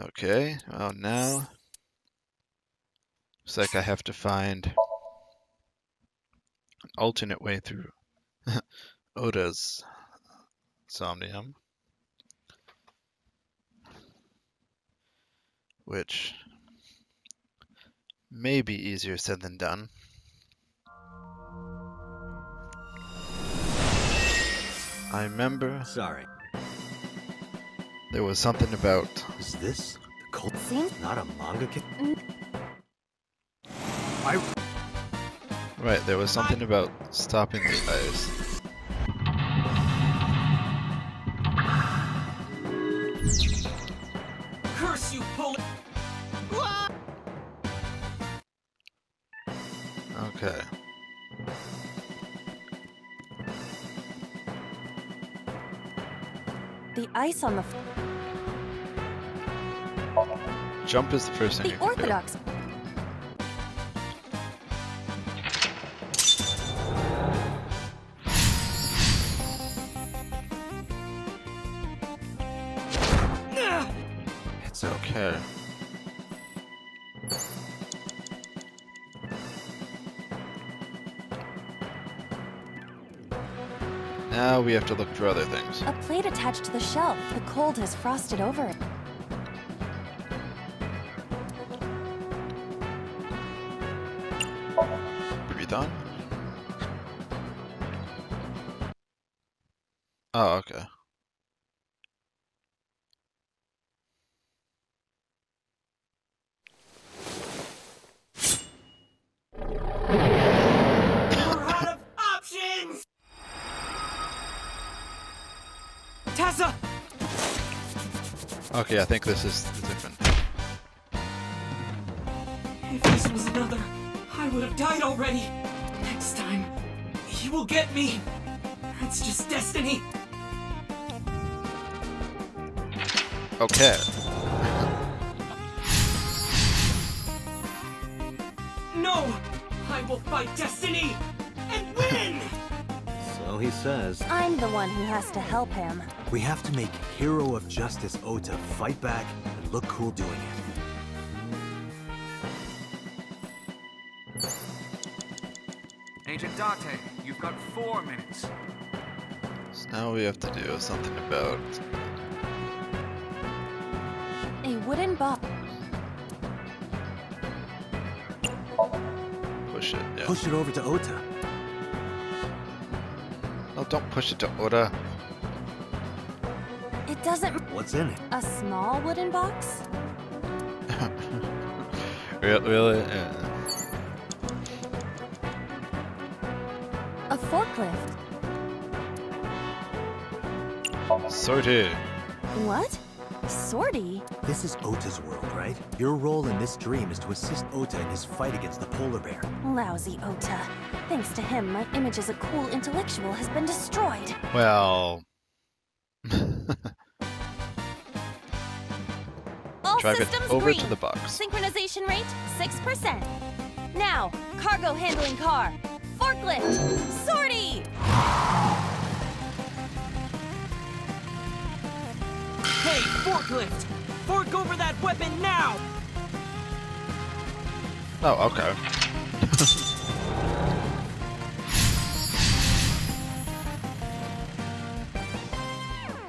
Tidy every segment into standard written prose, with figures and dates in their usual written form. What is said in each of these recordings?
Okay, well now looks like I have to find an alternate way through Oda's Somnium, which may be easier said than done. I remember Sorry. there was something about... Is this the cult? Seems Not a manga kid? Right, there was something about stopping the ice. Curse you, Pol- Okay. the ice on the Jump is the first thing you the can Orthodox. It's do. Okay. Now we have to look for other things. A plate attached to the shelf. The cold has frosted over it. Breathe on. Oh, okay. We're out of options! Tessa! Okay, I think this is different. If this was another, I would have died already. Next time, he will get me. That's just destiny. Okay. No! I will fight destiny and win! So he says. I'm the one who has to help him. We have to make Hero of Justice Ota fight back and look cool doing it. Agent Date, you've got 4 minutes. So now we have to do something about... A wooden box. push it, yeah. Push it over to Ota. No, don't push it to Oda. It doesn't. What's in it? A small wooden box? Really? Yeah. A forklift. Sorted. What? Sortie? This is Ota's world, right? Your role in this dream is to assist Ota in his fight against the polar bear. Lousy Ota. Thanks to him, my image as a cool intellectual has been destroyed. Well... All drive it systems over green. to the box. Synchronization rate 6%. Now, cargo handling car. Forklift. Sortie! Hey, forklift! Fork over that weapon now! Oh, okay.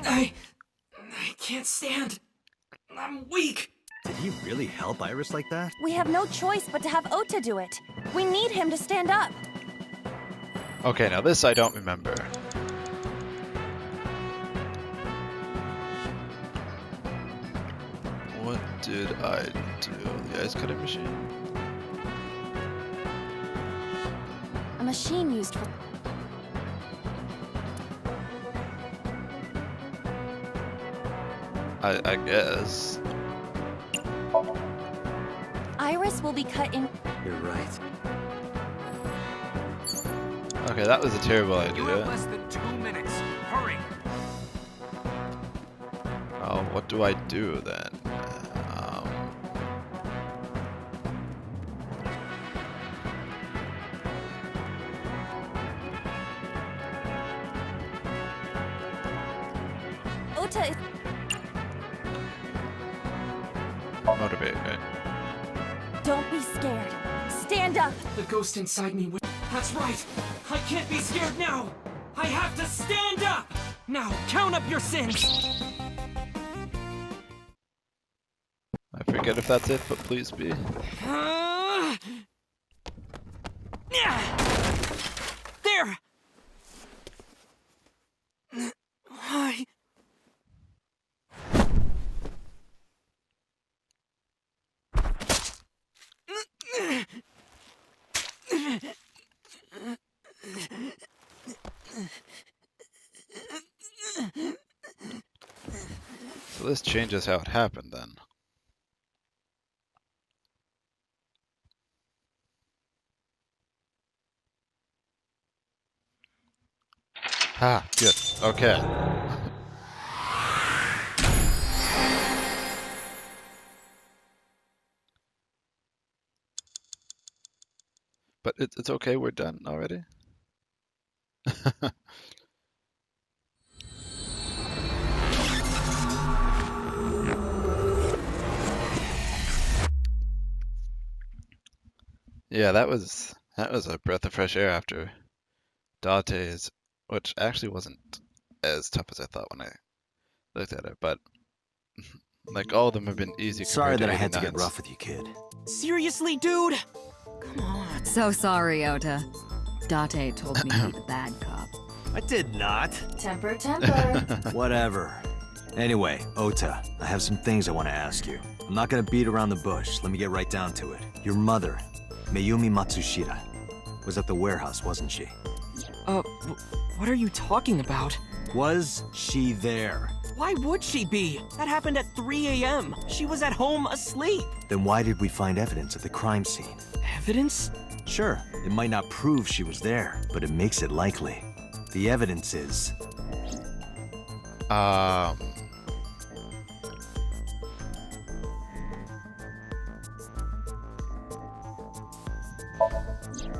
I can't stand. I'm weak. Did he really help Iris like that? We have no choice but to have Ota do it. We need him to stand up. Okay, now this I don't remember. What did I do? The ice cutting machine? A machine used for... I guess. Iris will be cut in... You're right. Okay, that was a terrible You have idea. less than 2 minutes. Hurry! Oh, what do I do then? Ota is... Motivate, right? Don't be scared. Stand up. The ghost inside me. That's right. I can't be scared now. I have to stand up. Now count up your sins. I forget if that's it, but please be. There. Why? So this changes how it happened then. Ah, good. Okay. But it's okay, we're done already. Yeah, that was a breath of fresh air after Dante's, which actually wasn't as tough as I thought when I looked at it, but like all of them have been easy. Sorry that I compared had to get 89's. rough with you, kid. Seriously, dude? Come on. So sorry, Ota. Date told me to be the bad cop. I did not. Temper, temper. Whatever. Anyway, Ota, I have some things I want to ask you. I'm not gonna beat around the bush. Let me get right down to it. Your mother, Mayumi Matsushita, was at the warehouse, wasn't she? What are you talking about? Was she there? Why would she be? That happened at 3 a.m. She was at home asleep. Then why did we find evidence at the crime scene? Evidence? Sure, it might not prove she was there, but it makes it likely. The evidence is...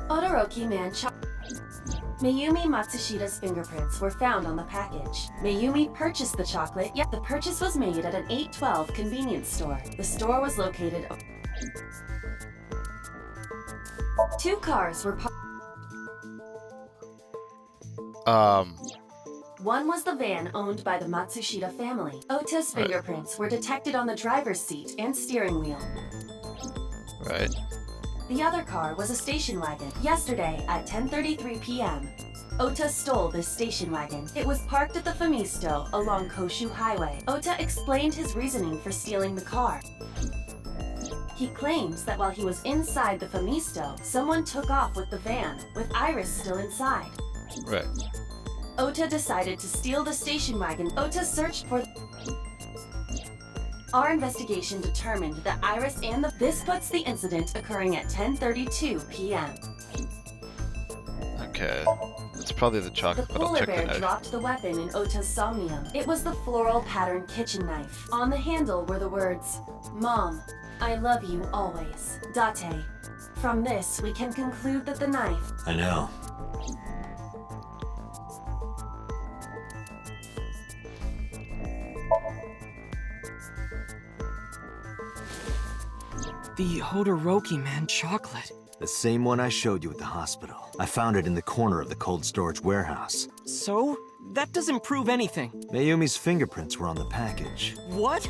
Todoroki man Mayumi Matsushita's fingerprints were found on the package. Mayumi purchased the chocolate, yet the purchase was made at an 812 convenience store. The store was located... Two cars were One was the van owned by the Matsushita family. Ota's fingerprints were detected on the driver's seat and steering wheel. Right. The other car was a station wagon. Yesterday at 10:33 p.m., Ota stole this station wagon. It was parked at the Famisto along Koshu Highway. Ota explained his reasoning for stealing the car. He claims that while he was inside the Famisto, someone took off with the van, with Iris still inside. Right. Ota decided to steal the station wagon. Ota searched for... Our investigation determined that Iris and the... This puts the incident occurring at 10:32 p.m. Okay. It's probably the The chocolate, but I'll polar check the bear knife. dropped the weapon in Ota's Somnium. It was the floral pattern kitchen knife. On the handle were the words, "Mom, I love you always. Date." From this, we can conclude that the knife... I know. The Todoroki man chocolate. The same one I showed you at the hospital. I found it in the corner of the cold storage warehouse. So? That doesn't prove anything. Mayumi's fingerprints were on the package. What?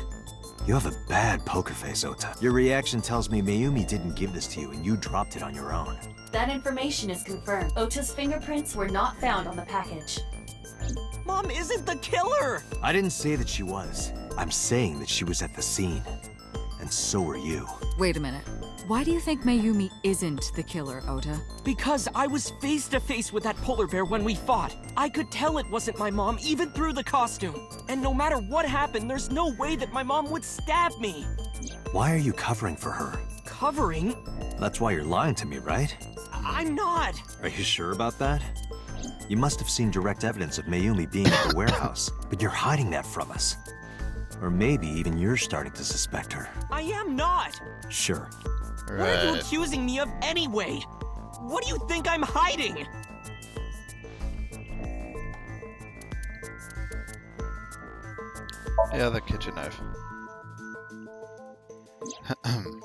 You have a bad poker face, Ota. Your reaction tells me Mayumi didn't give this to you and you dropped it on your own. That information is confirmed. Ota's fingerprints were not found on the package. Mom isn't the killer! I didn't say that she was. I'm saying that she was at the scene. And so were you. Wait a minute. Why do you think Mayumi isn't the killer, Ota? Because I was face to face with that polar bear when we fought. I could tell it wasn't my mom, even through the costume. And no matter what happened, there's no way that my mom would stab me. Why are you covering for her? Covering? That's why you're lying to me, right? I'm not. Are you sure about that? You must have seen direct evidence of Mayumi being at the warehouse, but you're hiding that from us. Or maybe even you're starting to suspect her. I am not. Sure. What are you Right. accusing me of anyway? What do you think I'm hiding? Yeah, the kitchen knife.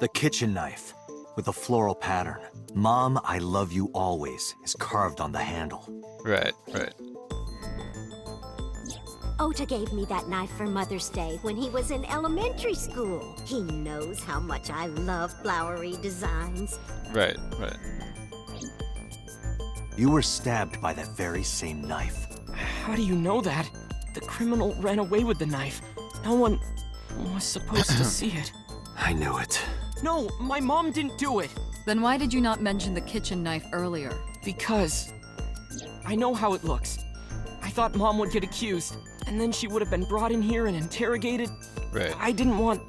The kitchen knife, with a floral pattern. Mom, I love you always, is carved on the handle. Right, right. Ota gave me that knife for Mother's Day when he was in elementary school. He knows how much I love flowery designs. Right, right. You were stabbed by that very same knife. How do you know that? The criminal ran away with the knife. No one was supposed to see it. I knew it. No, my mom didn't do it. Then why did you not mention the kitchen knife earlier? Because I know how it looks. I thought Mom would get accused, and then she would have been brought in here and interrogated. Right. I didn't want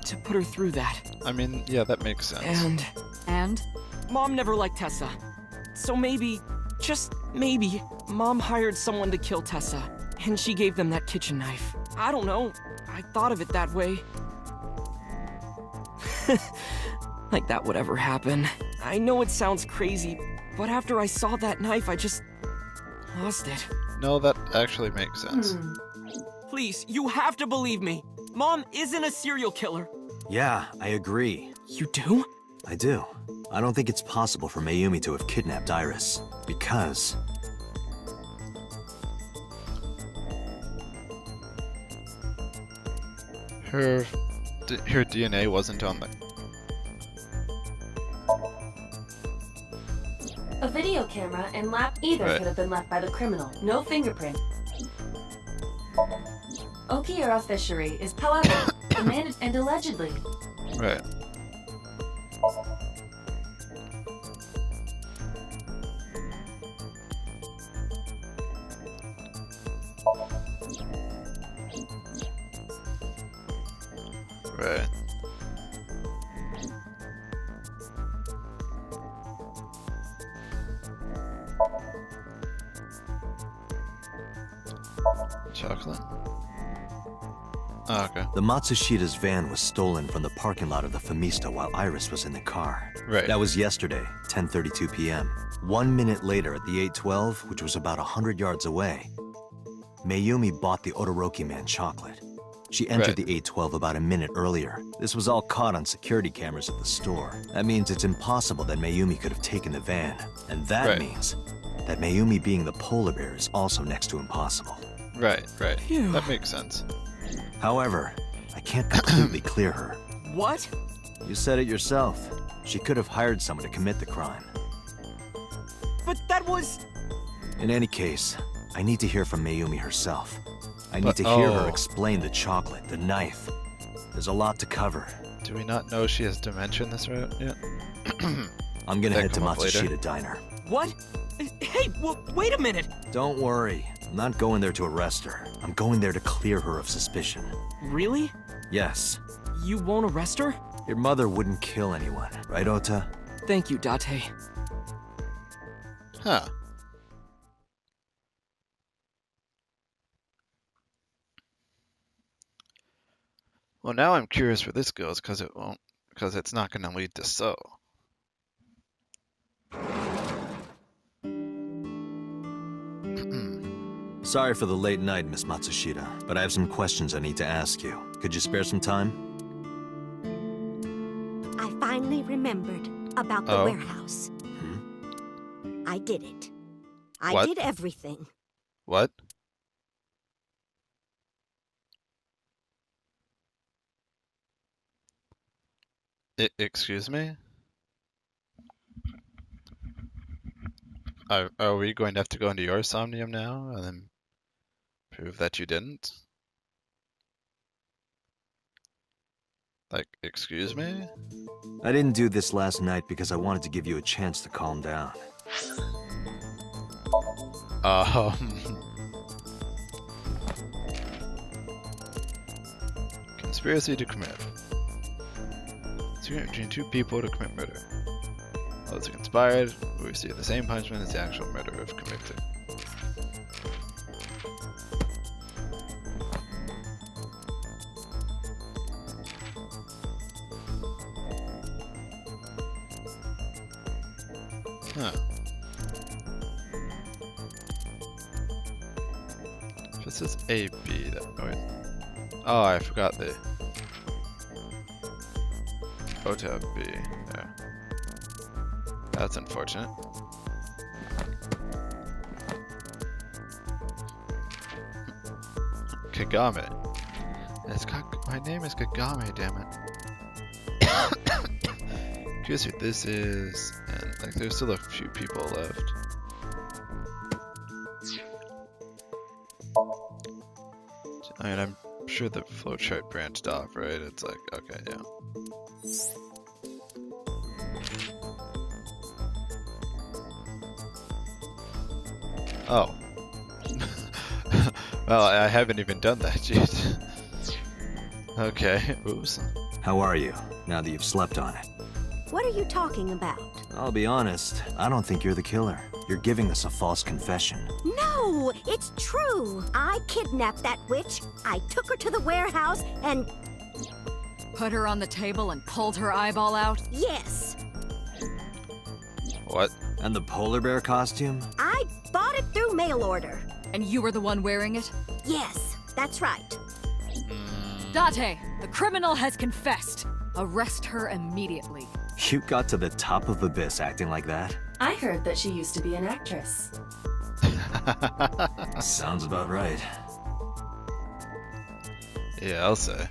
to put her through that. I mean, yeah, that makes sense. And? Mom never liked Tessa. So maybe, just maybe, Mom hired someone to kill Tessa, and she gave them that kitchen knife. I don't know. I thought of it that way. Like that would ever happen. I know it sounds crazy, but after I saw that knife, I just lost it. No, that actually makes sense. Please, you have to believe me. Mom isn't a serial killer. Yeah, I agree. You do? I do. I don't think it's possible for Mayumi to have kidnapped Iris, because... Her DNA wasn't on the... A video camera and lap either Right. could have been left by the criminal. No fingerprint. Okiura Fishery is, however, demanded and allegedly. Right. Right. Chocolate? Oh, okay. The Matsushida's van was stolen from the parking lot of the Famista while Iris was in the car. Right. That was yesterday, 10:32 p.m. 1 minute later at the 812, which was about 100 yards away, Mayumi bought the Odoroki man chocolate. She entered Right. the 812 about a minute earlier. This was all caught on security cameras at the store. That means it's impossible that Mayumi could have taken the van. And that Right. means that Mayumi being the polar bear is also next to impossible. Right, right. Phew. That makes sense. However, I can't completely clear her. What? You said it yourself. She could have hired someone to commit the crime. But that was... In any case, I need to hear from Mayumi herself. I need But- to hear her oh. explain the chocolate, the knife. There's a lot to cover. Do we not know she has dementia in this route yet? I'm gonna That head to come up later. Matsushita Diner. What? Hey, wait a minute. Don't worry. I'm not going there to arrest her. I'm going there to clear her of suspicion. Really? Yes. You won't arrest her? Your mother wouldn't kill anyone, right, Ota? Thank you, Date. Huh. Well, now I'm curious where this goes, because it's not going to lead to So. Sorry for the late night, Miss Matsushita, but I have some questions I need to ask you. Could you spare some time? I finally remembered about the Oh. warehouse. I did it. I What? did everything. What? Excuse me? Are we going to have to go into your Somnium now and then prove that you didn't? Like, excuse me? I didn't do this last night because I wanted to give you a chance to calm down. Conspiracy to commit. Agreement between two people to commit murder. Those who conspired will receive the same punishment as the actual murderer if convicted. Huh. This is A, B. Oh, wait. Oh, I forgot the... Ota be there. That's unfortunate. Kagame. My name is Kagame, damn it. Curious who this is, and like there's still a few people left. I mean, I'm sure the flowchart branched off, right? It's like, okay, yeah. Oh. Well, I haven't even done that yet. Okay, oops. How are you, now that you've slept on it? What are you talking about? I'll be honest, I don't think you're the killer. You're giving us a false confession. No, it's true. I kidnapped that witch. I took her to the warehouse and Put her on the table and pulled her eyeball out? yes, What? And the polar bear costume? I bought it through mail order. And you were the one wearing it? Yes, that's right. Date, the criminal has confessed. Arrest her immediately. You got to the top of Abyss acting like that? I heard that she used to be an actress. Sounds about right. Yeah, I'll say.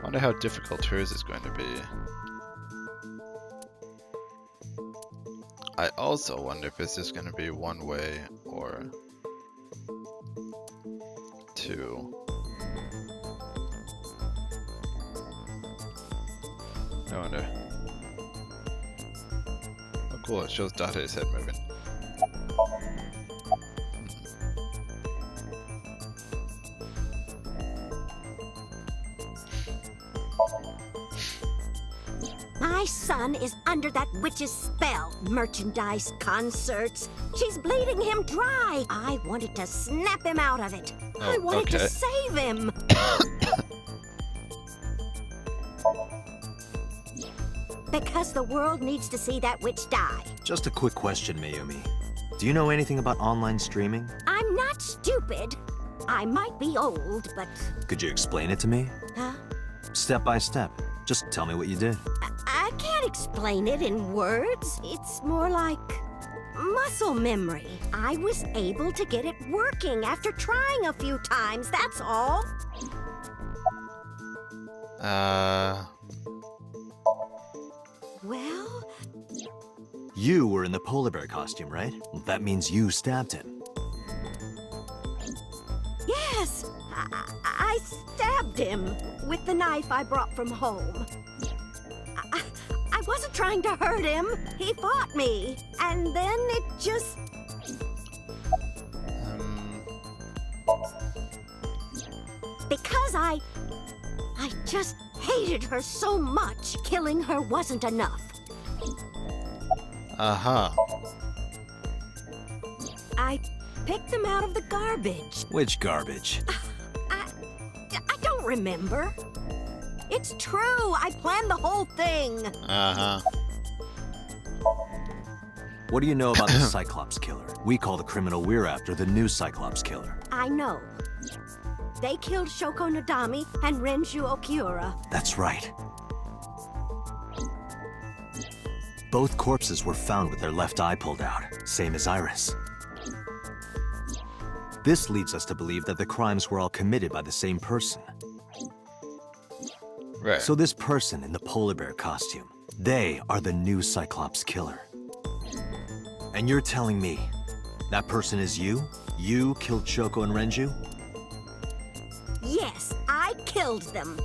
Wonder how difficult hers is going to be. I also wonder if it's just going to be one way or two. I wonder. Oh cool, it shows Date's head moving. My son is under that witch's spell. Merchandise, concerts. She's bleeding him dry. I wanted to snap him out of it. I Oh, wanted to okay. save him. Because the world needs to see that witch die. Just a quick question, Mayumi. Do you know anything about online streaming? I'm not stupid. I might be old, but... Could you explain it to me? Huh? Step by step. Just tell me what you did. I can't explain it in words. It's more like muscle memory. I was able to get it working after trying a few times, that's all. Well, You were in the polar bear costume, right? That means you stabbed him. yes, I stabbed him with the knife I brought from home. I wasn't trying to hurt him. He fought me. And then it just... Because I just hated her so much, killing her wasn't enough. uh-huh. I picked them out of the garbage. Which garbage? I don't remember. It's true. I planned the whole thing. Uh-huh. What do you know about the Cyclops killer? We call the criminal we're after the new Cyclops killer. I know. They killed Shoko Nadami and Renju Okiura. That's right. Both corpses were found with their left eye pulled out, same as Iris. This leads us to believe that the crimes were all committed by the same person. Right. So this person in the polar bear costume, they are the new Cyclops killer. And you're telling me that person is you? You killed Shoko and Renju? Yes, I killed them.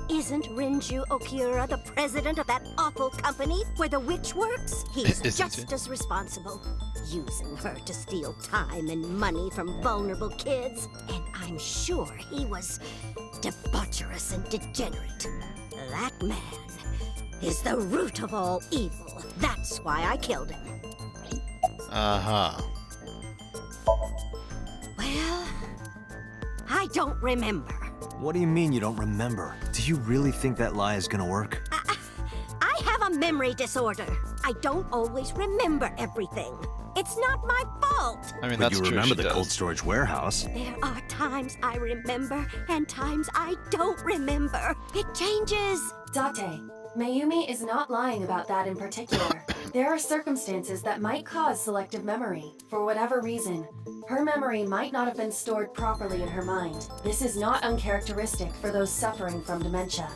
Isn't Renju Okiura the president of that awful company where the witch works? He's Isn't just he? as responsible. Using her to steal time and money from vulnerable kids. And I'm sure he was debaucherous and degenerate. That man is the root of all evil. That's why I killed him. Uh-huh. Well, I don't remember. What do you mean you don't remember? Do you really think that lie is gonna work? I have a memory disorder. I don't always remember everything. It's not my fault. I mean, But that's you true. remember She the cold does. storage warehouse. There are times I remember and times I don't remember. It changes. Date, Mayumi is not lying about that in particular. There are circumstances that might cause selective memory. For whatever reason, her memory might not have been stored properly in her mind. This is not uncharacteristic for those suffering from dementia.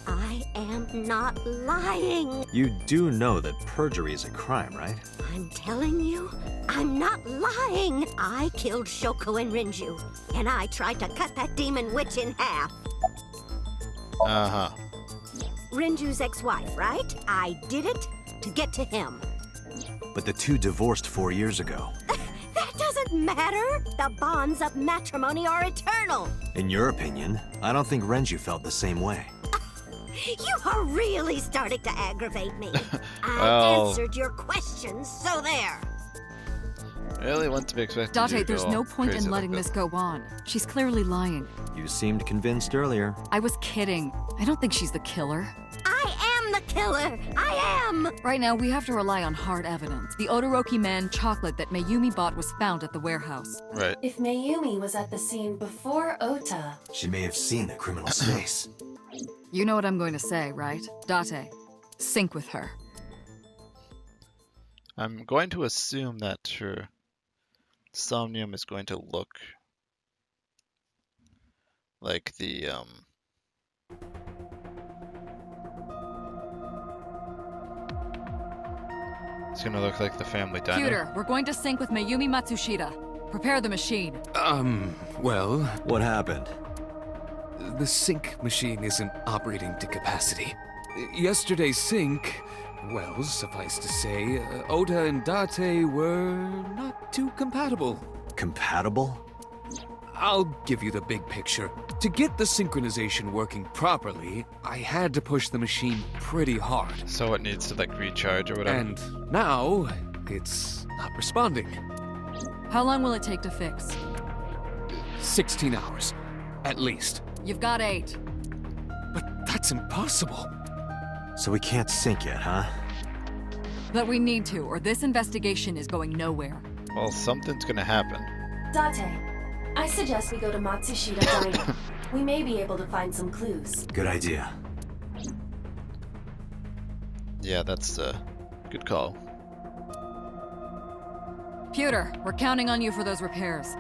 I am not lying. You do know that perjury is a crime, right? I'm telling you, I'm not lying. I killed Shoko and Rinju, and I tried to cut that demon witch in half. Uh-huh. Rinju's ex-wife, right? I did it to get to him. But the two divorced 4 years ago. That doesn't matter. The bonds of matrimony are eternal. In your opinion, I don't think Renju felt the same way. You are really starting to aggravate me. I Well- answered your questions, so there. Really want to be expected to Date, there's go no point crazy in like letting this go on. She's clearly lying. You seemed convinced earlier. I was kidding. I don't think she's the killer. I am the killer. I am. Right now, we have to rely on hard evidence. The Odoroki Man chocolate that Mayumi bought was found at the warehouse. Right. If Mayumi was at the scene before Ota, She may have seen the criminal's face. You know what I'm going to say, right? Date, sync with her. I'm going to assume that her Somnium is going to look like the it's gonna look like the family diner. Computer, we're going to sync with Mayumi Matsushita. Prepare the machine. Well, What happened? the sync machine isn't operating to capacity. Yesterday's sync, well, suffice to say, Ota and Date were not too compatible. Compatible? I'll give you the big picture. To get the synchronization working properly, I had to push the machine pretty hard. So it needs to like recharge or whatever. And now, it's not responding. How long will it take to fix? 16 hours, at least. You've got 8. But that's impossible. So we can't sync yet, huh? But we need to, or this investigation is going nowhere. Well, something's gonna happen. Date, I suggest we go to Matsushita Diner. We may be able to find some clues. Good idea. Yeah, that's a good call. Computer, we're counting on you for those repairs.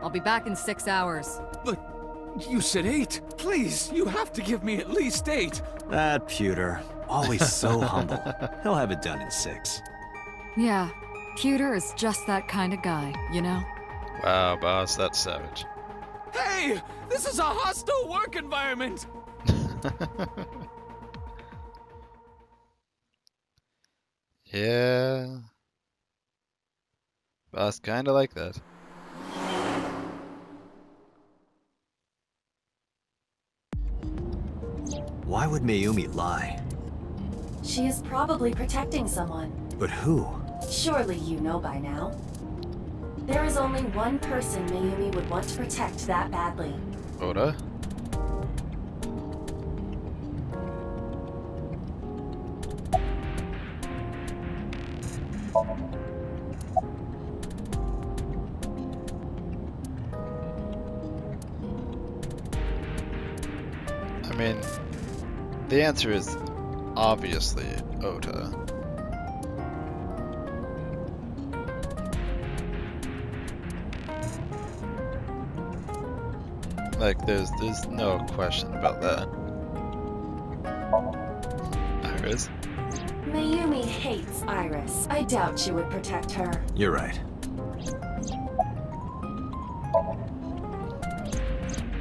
I'll be back in 6 hours. But you said 8. Please, you have to give me at least 8. That pewter, always so humble. He'll have it done in 6. Yeah, Computer is just that kind of guy, you know? Wow, boss, that's savage. Hey, this is a hostile work environment. Yeah. Boss kinda like that. Why would Mayumi lie? She is probably protecting someone. But who? Surely you know by now. There is only one person Mayumi would want to protect that badly. Oda? I mean, the answer is obviously Ota. Like, there's no question about that. Iris? Mayumi hates Iris. I doubt she would protect her. You're right.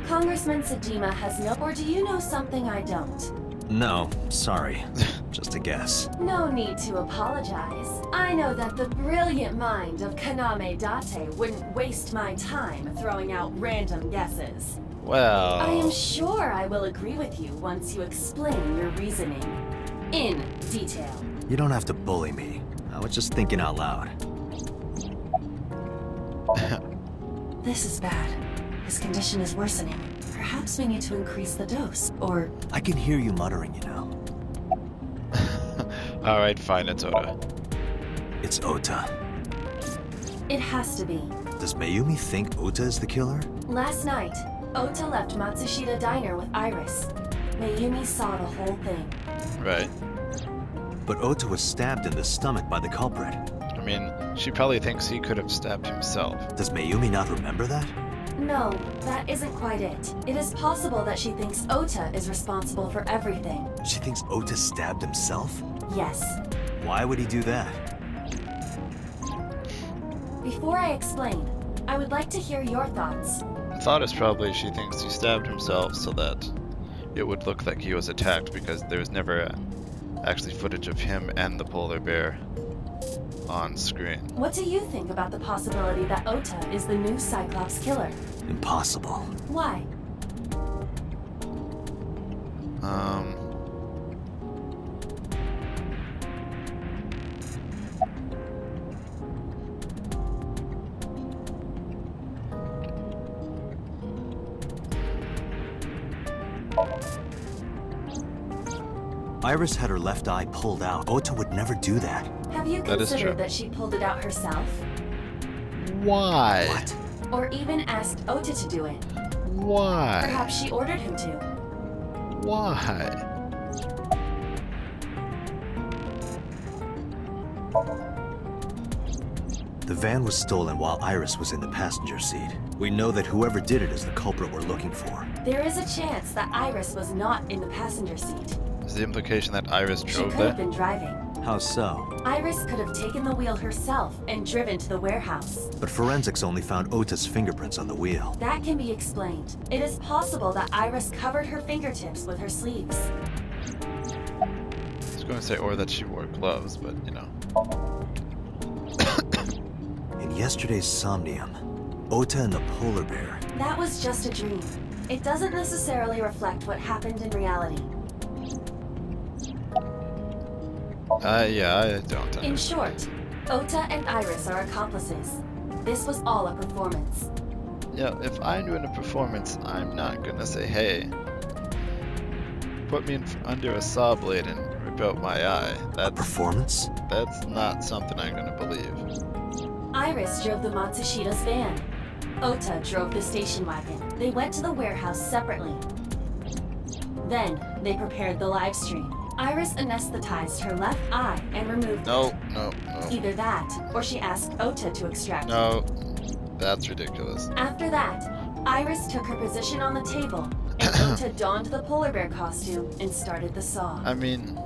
Congressman Sajima has no... Or do you know something I don't? No, sorry. Just a guess. No need to apologize. I know that the brilliant mind of Kaname Date wouldn't waste my time throwing out random guesses. Well... I am sure I will agree with you once you explain your reasoning. In detail. You don't have to bully me. I was just thinking out loud. This is bad. His condition is worsening. Perhaps we need to increase the dose, or... I can hear you muttering, you know. Alright, fine, it's Oda. It's Ota. It has to be. Does Mayumi think Ota is the killer? Last night, Ota left Matsushita Diner with Iris. Mayumi saw the whole thing. Right. But Ota was stabbed in the stomach by the culprit. I mean, she probably thinks he could have stabbed himself. Does Mayumi not remember that? No, that isn't quite it. It is possible that she thinks Ota is responsible for everything. She thinks Ota stabbed himself? Yes. Why would he do that? Before I explain, I would like to hear your thoughts. The thought is probably she thinks he stabbed himself so that it would look like he was attacked, because there was never actually footage of him and the polar bear on screen. What do you think about the possibility that Ota is the new Cyclops killer? Impossible. Why? Iris had her left eye pulled out. Ota would never do that. Have you That is true. considered that she pulled it out herself? Why? What? Or even asked Ota to do it? Why? Perhaps she ordered him to. Why? The van was stolen while Iris was in the passenger seat. We know that whoever did it is the culprit we're looking for. There is a chance that Iris was not in the passenger seat. Is the implication that Iris She drove could have that? been driving. How so? Iris could have taken the wheel herself and driven to the warehouse. But forensics only found Ota's fingerprints on the wheel. That can be explained. It is possible that Iris covered her fingertips with her sleeves. I was going to say, or that she wore gloves, but you know. In yesterday's Somnium, Ota and the polar bear. That was just a dream. It doesn't necessarily reflect what happened in reality. Yeah, I don't In understand. short, Ota and Iris are accomplices. This was all a performance. Yeah, if I'm doing a performance, I'm not gonna say, hey, put me under a saw blade and rip out my eye. Performance? That's not something I'm gonna believe. Iris drove the Matsushita's van. Ota drove the station wagon. They went to the warehouse separately. Then, they prepared the live stream. Iris anesthetized her left eye and removed No, it. no, no. Either that, or she asked Ota to extract it. No, that's ridiculous. After that, Iris took her position on the table, and Ota donned the polar bear costume and started the saw. I mean,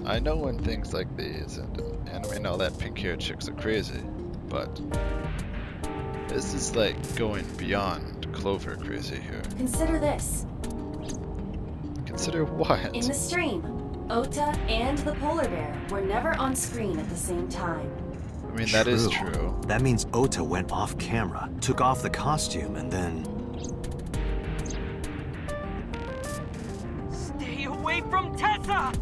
I know when things like these and anime and all that pink-haired chicks are crazy, but this is like going beyond Clover crazy here. Consider this. Consider what? In the stream, Ota and the polar bear were never on screen at the same time. I mean, that is true. That means Ota went off camera, took off the costume, and then... Stay away from Tessa!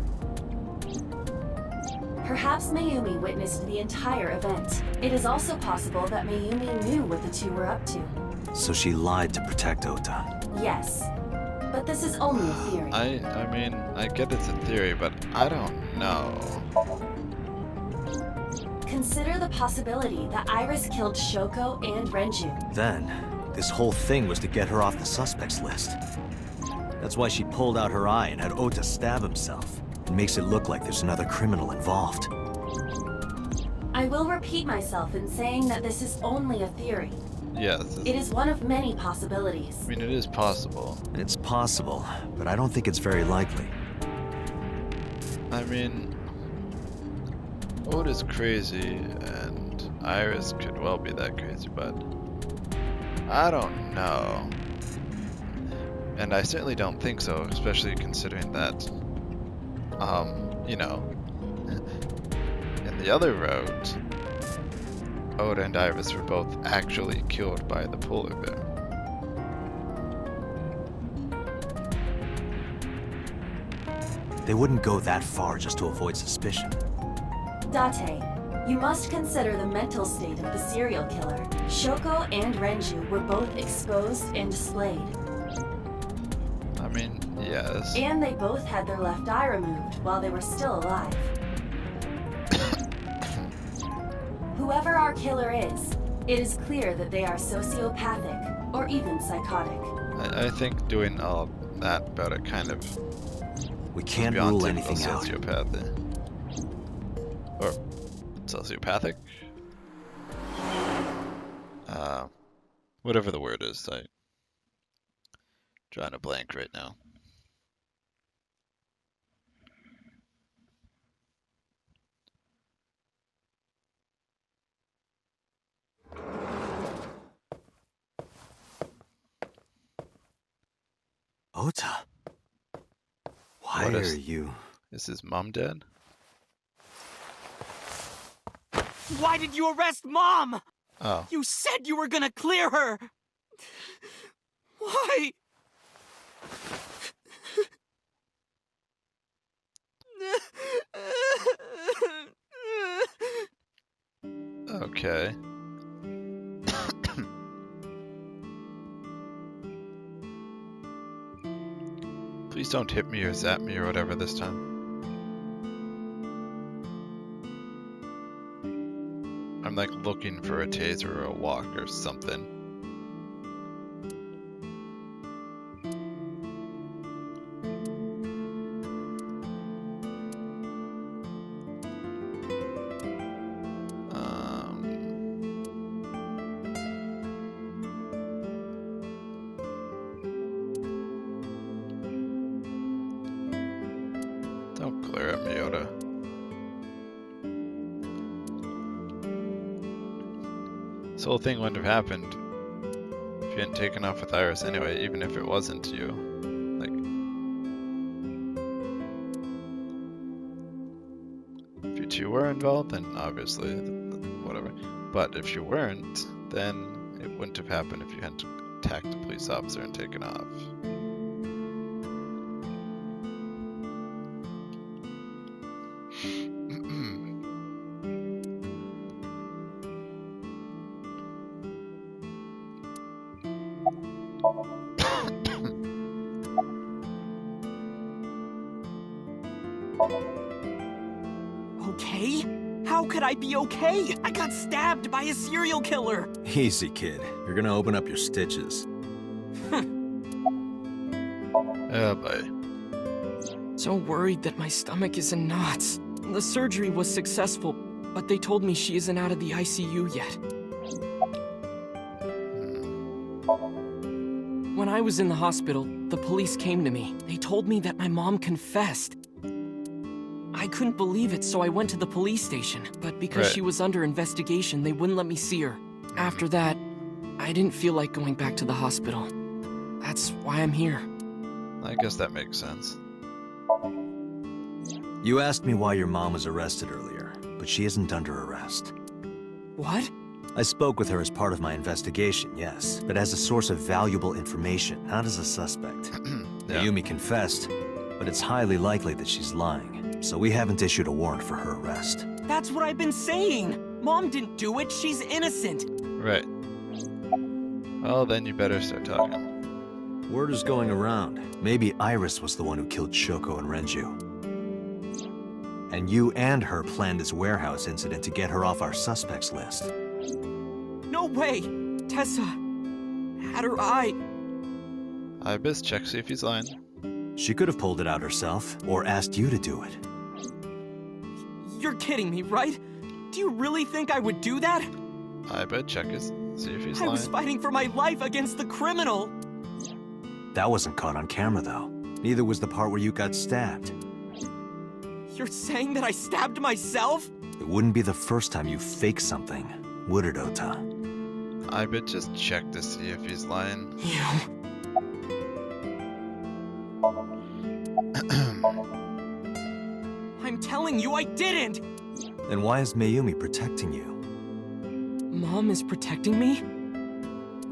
Perhaps Mayumi witnessed the entire event. It is also possible that Mayumi knew what the two were up to. So she lied to protect Ota. Yes. But this is only a theory. I mean, I get it's a theory, but I don't know. Consider the possibility that Iris killed Shoko and Renju. Then, this whole thing was to get her off the suspects list. That's why she pulled out her eye and had Ota stab himself. It makes it look like there's another criminal involved. I will repeat myself in saying that this is only a theory. Yes, It is one of many possibilities. I mean, it is possible. It's possible, but I don't think it's very likely. I mean, Oda's crazy, and Iris could well be that crazy, but I don't know. And I certainly don't think so, especially considering that, you know, in the other road, Oda and Iris were both actually killed by the polar bear. They wouldn't go that far just to avoid suspicion. Date, you must consider the mental state of the serial killer. Shoko and Renju were both exposed and displayed. I mean, yes. And they both had their left eye removed while they were still alive. Whoever our killer is, it is clear that they are sociopathic or even psychotic. I think doing all that about it kind of We can't beyond rule typical anything out. sociopathy. Or sociopathic? Whatever the word is, I'm drawing a blank right now. Ota, why What are is- you? Is his mom dead? Why did you arrest Mom? Oh. You said you were gonna clear her! Why? Okay. Please don't hit me or zap me or whatever this time. I'm like looking for a taser or a walk or something. Don't glare at me, Yoda. This whole thing wouldn't have happened if you hadn't taken off with Iris anyway, even if it wasn't you. Like, if you two were involved, then obviously, whatever. But if you weren't, then it wouldn't have happened if you hadn't attacked a police officer and taken off. Okay? How could I be okay? I got stabbed by a serial killer! Easy, kid. You're gonna open up your stitches. Oh boy. So worried that my stomach is in knots. The surgery was successful, but they told me she isn't out of the ICU yet. When I was in the hospital, the police came to me. They told me that my mom confessed. I couldn't believe it, so I went to the police station. But because Right. she was under investigation, they wouldn't let me see her. After that, I didn't feel like going back to the hospital. That's why I'm here. I guess that makes sense. You asked me why your mom was arrested earlier, but she isn't under arrest. What? I spoke with her as part of my investigation, yes, but as a source of valuable information, not as a suspect. Yeah. Mayumi confessed, but it's highly likely that she's lying, so we haven't issued a warrant for her arrest. That's what I've been saying! Mom didn't do it, she's innocent! Right. Well, then you better start talking. Word is going around. Maybe Iris was the one who killed Shoko and Renju. And you and her planned this warehouse incident to get her off our suspects list. No way! Tessa had her eye. Ibis, check see if he's lying. She could have pulled it out herself, or asked you to do it. You're kidding me, right? Do you really think I would do that? Aiba, check his, see if he's I lying. was fighting for my life against the criminal! That wasn't caught on camera, though. Neither was the part where you got stabbed. You're saying that I stabbed myself? It wouldn't be the first time you faked something, would it, Ota? Aiba, just check to see if he's lying. You... I'm telling you I didn't! Then why is Mayumi protecting you? Mom is protecting me?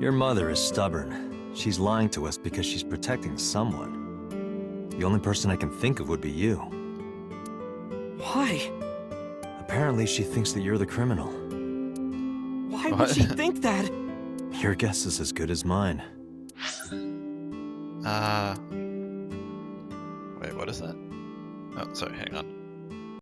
Your mother is stubborn. She's lying to us because she's protecting someone. The only person I can think of would be you. Why? Apparently, she thinks that you're the criminal. Why What? would she think that? Your guess is as good as mine. Wait, what is that? Oh, sorry, hang on.